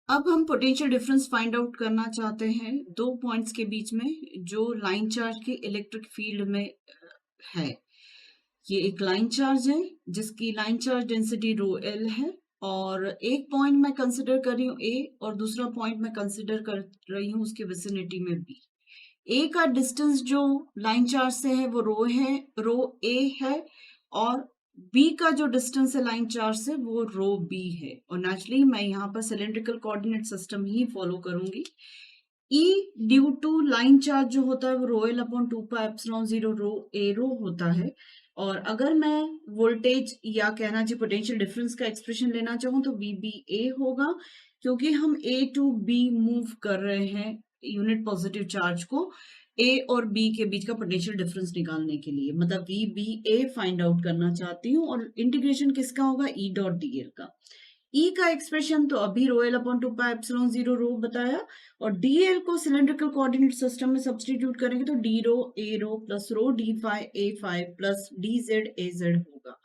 अब हम potential difference find out करना चाहते हैं दो पॉइंट्स के बीच में जो लाइन चार्ज के इलेक्ट्रिक फील्ड में है। ये एक लाइन चार्ज है जिसकी line charge density rho L है और एक पॉइंट मैं कंसिडर कर रही हूँ ए और दूसरा पॉइंट मैं कंसिडर कर रही हूँ उसके विसिनिटी में बी। ए का डिस्टेंस जो लाइन चार्ज से है वो रो ए है और बी का जो डिस्टेंस है लाइन चार्ज से वो रो बी है। और नेचुरली मैं यहाँ पर सिलेंड्रिकल कोऑर्डिनेट सिस्टम ही फॉलो करूंगी। E due to line charge जो होता है वो रो एल अपॉन 2πε0 रो ए रो होता है। और अगर मैं वोल्टेज या कहना चाहिए पोटेंशियल डिफरेंस का एक्सप्रेशन लेना चाहूँ तो VBA होगा, क्योंकि हम A टू B मूव कर रहे हैं यूनिट पॉजिटिव चार्ज को A और B के बीच का पोटेंशियल डिफरेंस निकालने के लिए, मतलब VBA फाइंड आउट करना चाहती हूँ। और इंटीग्रेशन किसका होगा? E डॉट DL का। E का एक्सप्रेशन तो अभी रो एल अपॉन 2πε0 रो बताया और DL को सिलेंड्रिकल कोऑर्डिनेट सिस्टम में सब्स्टिट्यूट करेंगे तो D rho A rho plus rho D phi A phi plus D Z A Z होगा।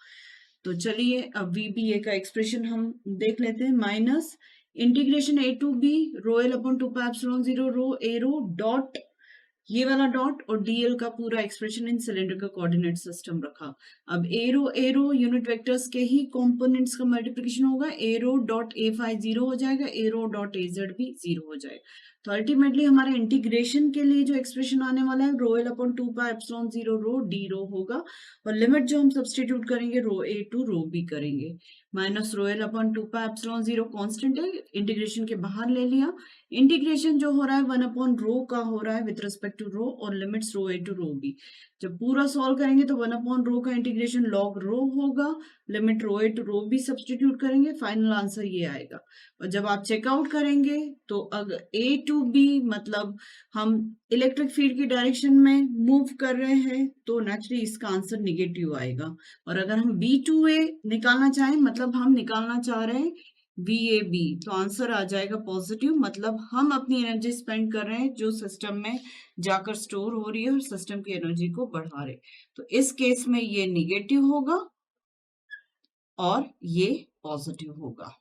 तो चलिए अब VBA का एक्सप्रेशन हम देख लेते हैं। Minus integration A to B rho L upon 2πε0 rho A rho dot ये वाला डॉट और डीएल का पूरा expression in cylindrical coordinate system रखा। अब एरो यूनिट वेक्टर्स के ही कंपोनेंट्स का मल्टीप्लिकेशन होगा। एरो डॉट ए फाई 0 हो जाएगा, एरो डॉट ए जेड भी 0 हो जाएगा। तो अल्टीमेटली हमारे इंटीग्रेशन के लिए जो एक्सप्रेशन आने वाला है rho L upon 2πε0 rho D rho होगा और लिमिट जो हम सब्सटीट्यूट करेंगे rho A to rho B करेंगे। Minus rho L upon 2πε0 constant है, इंटीग्रेशन के बाहर ले लिया। इंटीग्रेशन जो हो रहा है 1 अपॉन रो का हो रहा है विद रिस्पेक्ट टू रो और limits rho A to rho B. जब पूरा सॉल्व करेंगे तो 1 अपॉन रो का इंटीग्रेशन लॉग रो होगा, limit rho A to rho B substitute करेंगे, फाइनल आंसर ये आएगा। और जब आप चेकआउट करेंगे तो अगर ए टू बी मतलब हम इलेक्ट्रिक फील्ड की डायरेक्शन में मूव कर रहे हैं तो नेचुरली इसका आंसर निगेटिव आएगा। और अगर हम बी टू ए निकालना चाहें मतलब हम निकालना चाह रहे हैं VAB तो आंसर आ जाएगा पॉजिटिव, मतलब हम अपनी एनर्जी स्पेंड कर रहे हैं जो सिस्टम में जाकर स्टोर हो रही है और सिस्टम की एनर्जी को बढ़ा रहे। तो इस केस में ये निगेटिव होगा और ये पॉजिटिव होगा।